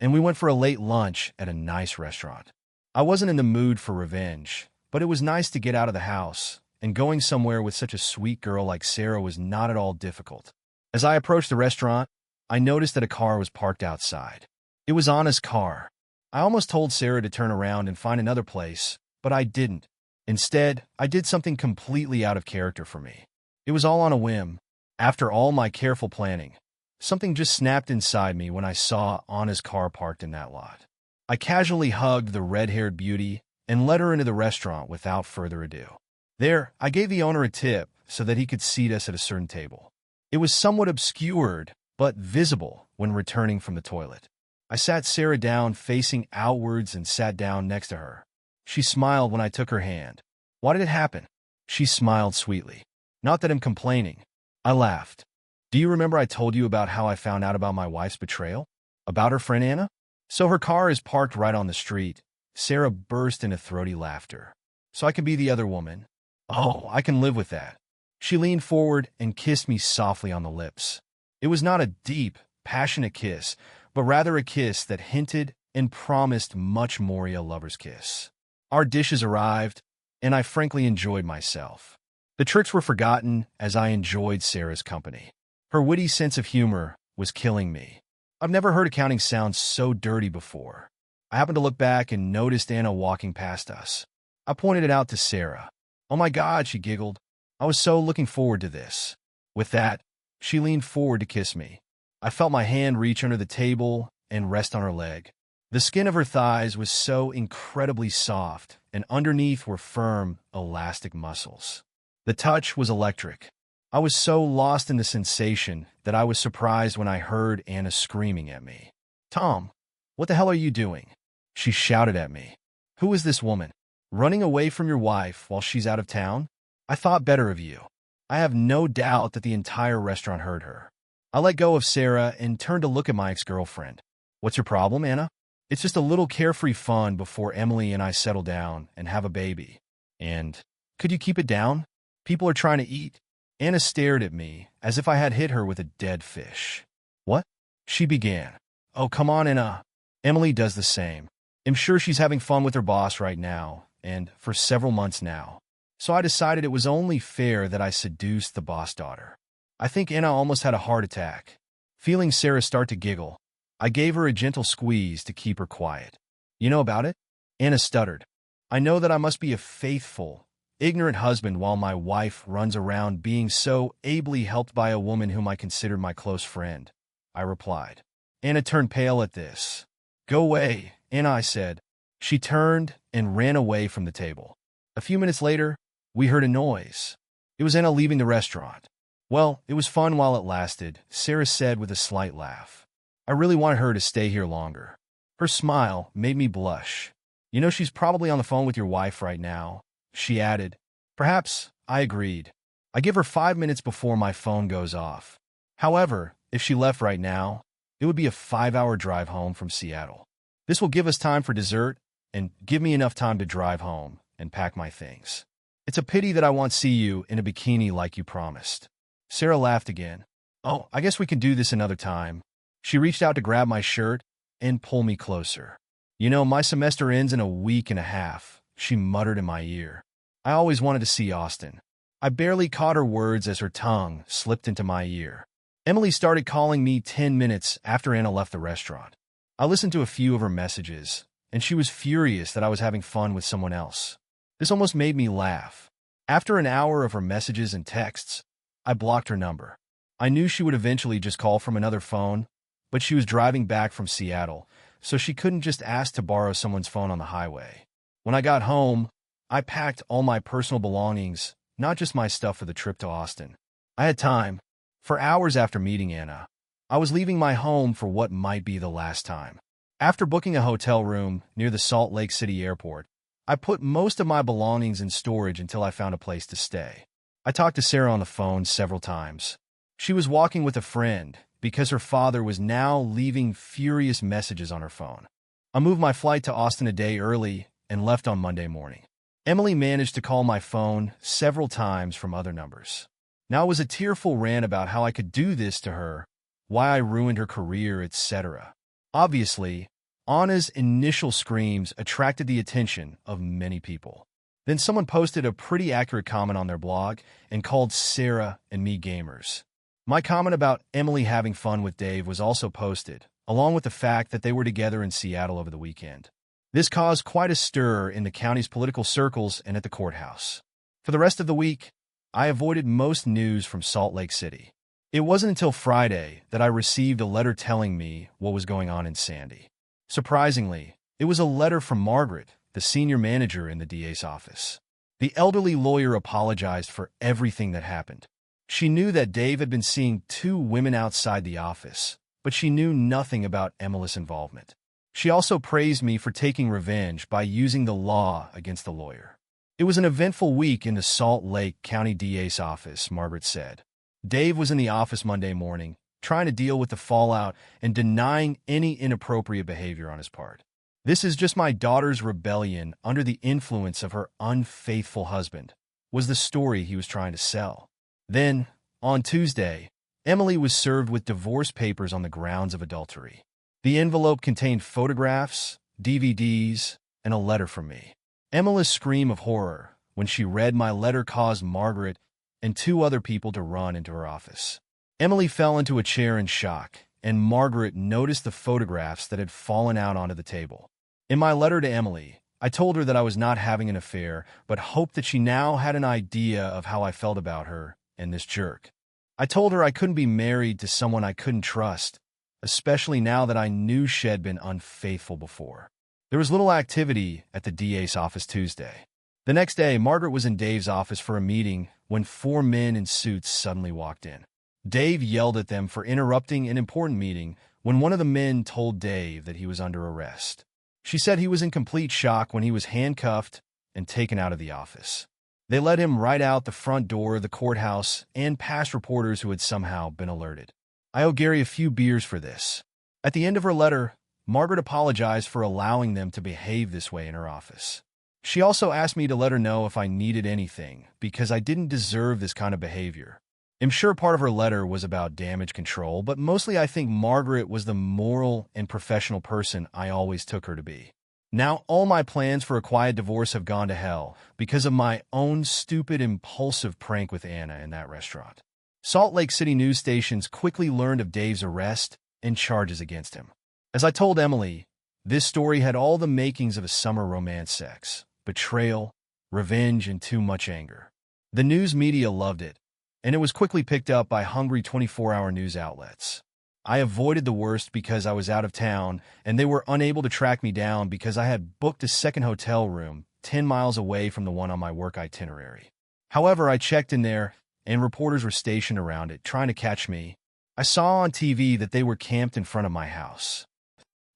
and we went for a late lunch at a nice restaurant. I wasn't in the mood for revenge, but it was nice to get out of the house, and going somewhere with such a sweet girl like Sarah was not at all difficult. As I approached the restaurant, I noticed that a car was parked outside. It was Anna's car. I almost told Sarah to turn around and find another place, but I didn't. Instead, I did something completely out of character for me. It was all on a whim. After all my careful planning, something just snapped inside me when I saw Anna's car parked in that lot. I casually hugged the red-haired beauty and led her into the restaurant without further ado. There, I gave the owner a tip so that he could seat us at a certain table. It was somewhat obscured, but visible when returning from the toilet. I sat Sarah down facing outwards and sat down next to her. She smiled when I took her hand. Why did it happen? She smiled sweetly. Not that I'm complaining. I laughed. Do you remember I told you about how I found out about my wife's betrayal? About her friend Anna? So her car is parked right on the street. Sarah burst into throaty laughter. So I can be the other woman. Oh, I can live with that. She leaned forward and kissed me softly on the lips. It was not a deep, passionate kiss, but rather a kiss that hinted and promised much more a lover's kiss. Our dishes arrived, and I frankly enjoyed myself. The tricks were forgotten as I enjoyed Sarah's company. Her witty sense of humor was killing me. I've never heard accounting sound so dirty before. I happened to look back and noticed Anna walking past us. I pointed it out to Sarah. Oh my God, she giggled. I was so looking forward to this. With that, she leaned forward to kiss me. I felt my hand reach under the table and rest on her leg. The skin of her thighs was so incredibly soft, and underneath were firm, elastic muscles. The touch was electric. I was so lost in the sensation that I was surprised when I heard Anna screaming at me. Tom, what the hell are you doing? She shouted at me. Who is this woman? Running away from your wife while she's out of town? I thought better of you. I have no doubt that the entire restaurant heard her. I let go of Sarah and turned to look at my ex-girlfriend. What's your problem, Anna? It's just a little carefree fun before Emily and I settle down and have a baby. And could you keep it down? People are trying to eat. Anna stared at me as if I had hit her with a dead fish. What? She began. Oh, come on, Anna. Emily does the same. I'm sure she's having fun with her boss right now, and for several months now. So I decided it was only fair that I seduced the boss daughter. I think Anna almost had a heart attack. Feeling Sarah start to giggle, I gave her a gentle squeeze to keep her quiet. You know about it? Anna stuttered. I know that I must be a faithful, ignorant husband while my wife runs around being so ably helped by a woman whom I considered my close friend, I replied. Anna turned pale at this. Go away, Anna, I said. She turned and ran away from the table. A few minutes later, we heard a noise. It was Anna leaving the restaurant. Well, it was fun while it lasted, Sarah said with a slight laugh. I really wanted her to stay here longer. Her smile made me blush. You know she's probably on the phone with your wife right now, she added. Perhaps, I agreed. I give her 5 minutes before my phone goes off. However, if she left right now, it would be a 5-hour drive home from Seattle. This will give us time for dessert and give me enough time to drive home and pack my things. It's a pity that I won't see you in a bikini like you promised. Sarah laughed again. Oh, I guess we can do this another time. She reached out to grab my shirt and pull me closer. You know, my semester ends in a week and a half, she muttered in my ear. I always wanted to see Austin. I barely caught her words as her tongue slipped into my ear. Emily started calling me 10 minutes after Anna left the restaurant. I listened to a few of her messages, and she was furious that I was having fun with someone else. This almost made me laugh. After an hour of her messages and texts, I blocked her number. I knew she would eventually just call from another phone, but she was driving back from Seattle, so she couldn't just ask to borrow someone's phone on the highway. When I got home, I packed all my personal belongings, not just my stuff for the trip to Austin. I had time. For hours after meeting Anna, I was leaving my home for what might be the last time. After booking a hotel room near the Salt Lake City airport, I put most of my belongings in storage until I found a place to stay. I talked to Sarah on the phone several times. She was walking with a friend because her father was now leaving furious messages on her phone. I moved my flight to Austin a day early and left on Monday morning. Emily managed to call my phone several times from other numbers. Now it was a tearful rant about how I could do this to her, why I ruined her career, etc. Obviously, Anna's initial screams attracted the attention of many people. Then someone posted a pretty accurate comment on their blog and called Sarah and me gamers. My comment about Emily having fun with Dave was also posted, along with the fact that they were together in Seattle over the weekend. This caused quite a stir in the county's political circles and at the courthouse. For the rest of the week, I avoided most news from Salt Lake City. It wasn't until Friday that I received a letter telling me what was going on in Sandy. Surprisingly, it was a letter from Margaret, the senior manager in the DA's office. The elderly lawyer apologized for everything that happened. She knew that Dave had been seeing two women outside the office, but she knew nothing about Emily's involvement. She also praised me for taking revenge by using the law against the lawyer. It was an eventful week in the Salt Lake County DA's office, Margaret said. Dave was in the office Monday morning, trying to deal with the fallout and denying any inappropriate behavior on his part. "This is just my daughter's rebellion under the influence of her unfaithful husband," was the story he was trying to sell. Then, on Tuesday, Emily was served with divorce papers on the grounds of adultery. The envelope contained photographs, DVDs, and a letter from me. Emily's scream of horror when she read my letter caused Margaret and two other people to run into her office. Emily fell into a chair in shock, and Margaret noticed the photographs that had fallen out onto the table. In my letter to Emily, I told her that I was not having an affair, but hoped that she now had an idea of how I felt about her and this jerk. I told her I couldn't be married to someone I couldn't trust, especially now that I knew she had been unfaithful before. There was little activity at the DA's office Tuesday. The next day, Margaret was in Dave's office for a meeting when four men in suits suddenly walked in. Dave yelled at them for interrupting an important meeting when one of the men told Dave that he was under arrest. She said he was in complete shock when he was handcuffed and taken out of the office. They led him right out the front door of the courthouse and past reporters who had somehow been alerted. "I owe Gary a few beers for this." At the end of her letter, Margaret apologized for allowing them to behave this way in her office. She also asked me to let her know if I needed anything, because I didn't deserve this kind of behavior. I'm sure part of her letter was about damage control, but mostly I think Margaret was the moral and professional person I always took her to be. Now all my plans for a quiet divorce have gone to hell because of my own stupid, impulsive prank with Anna in that restaurant. Salt Lake City news stations quickly learned of Dave's arrest and charges against him. As I told Emily, this story had all the makings of a summer romance sex, betrayal, revenge, and too much anger. The news media loved it, and it was quickly picked up by hungry 24-hour news outlets. I avoided the worst because I was out of town, and they were unable to track me down because I had booked a second hotel room 10 miles away from the one on my work itinerary. However, I checked in there, and reporters were stationed around it, trying to catch me. I saw on TV that they were camped in front of my house.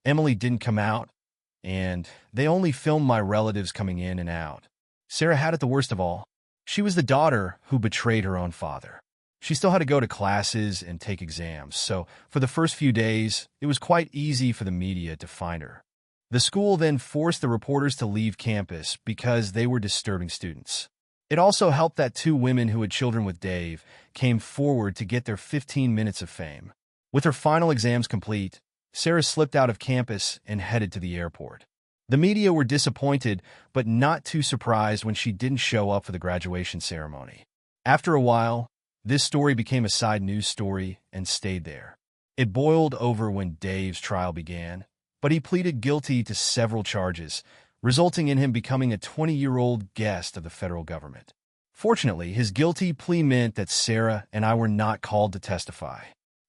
Emily didn't come out, and they only filmed my relatives coming in and out. Sarah had it the worst of all. She was the daughter who betrayed her own father. She still had to go to classes and take exams, so for the first few days, it was quite easy for the media to find her. The school then forced the reporters to leave campus because they were disturbing students. It also helped that two women who had children with Dave came forward to get their 15 minutes of fame. With her final exams complete, Sarah slipped out of campus and headed to the airport. The media were disappointed, but not too surprised when she didn't show up for the graduation ceremony. After a while, this story became a side news story and stayed there. It boiled over when Dave's trial began, but he pleaded guilty to several charges, resulting in him becoming a 20-year-old guest of the federal government. Fortunately, his guilty plea meant that Sarah and I were not called to testify.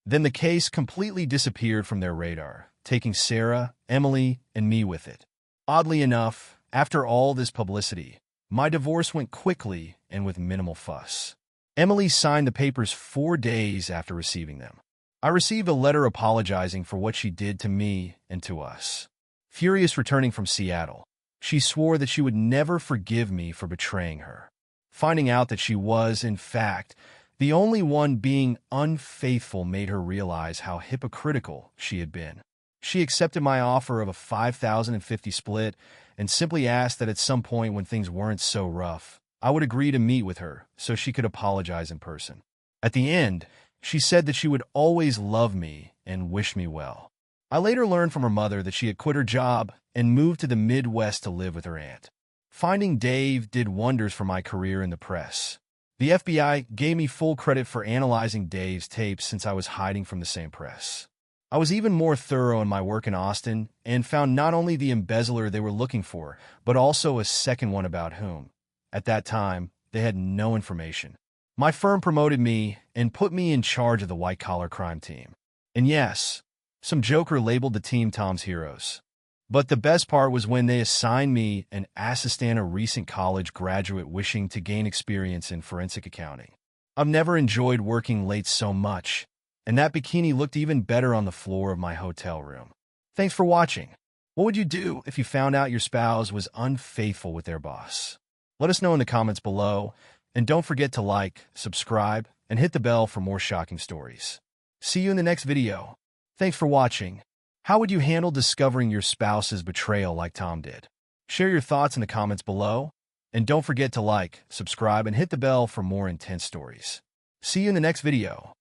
Then the case completely disappeared from their radar, taking Sarah, Emily, and me with it. Oddly enough, after all this publicity, my divorce went quickly and with minimal fuss. Emily signed the papers 4 days after receiving them. I received a letter apologizing for what she did to me and to us. Furious returning from Seattle, she swore that she would never forgive me for betraying her. Finding out that she was, in fact, the only one being unfaithful made her realize how hypocritical she had been. She accepted my offer of a $5,050 split and simply asked that at some point when things weren't so rough, I would agree to meet with her so she could apologize in person. At the end, she said that she would always love me and wish me well. I later learned from her mother that she had quit her job and moved to the Midwest to live with her aunt. Finding Dave did wonders for my career in the press. The FBI gave me full credit for analyzing Dave's tapes since I was hiding from the same press. I was even more thorough in my work in Austin and found not only the embezzler they were looking for, but also a second one about whom, at that time, they had no information. My firm promoted me and put me in charge of the white-collar crime team. And yes, some joker labeled the team Tom's Heroes. But the best part was when they assigned me an assistant, a recent college graduate wishing to gain experience in forensic accounting. I've never enjoyed working late so much, and that bikini looked even better on the floor of my hotel room. Thanks for watching. What would you do if you found out your spouse was unfaithful with their boss? Let us know in the comments below, and don't forget to like, subscribe, and hit the bell for more shocking stories. See you in the next video. Thanks for watching. How would you handle discovering your spouse's betrayal like Tom did? Share your thoughts in the comments below, and don't forget to like, subscribe, and hit the bell for more intense stories. See you in the next video.